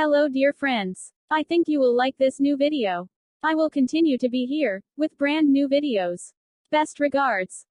Hello dear friends. I think you will like this new video. I will continue to be here, with brand new videos. Best regards.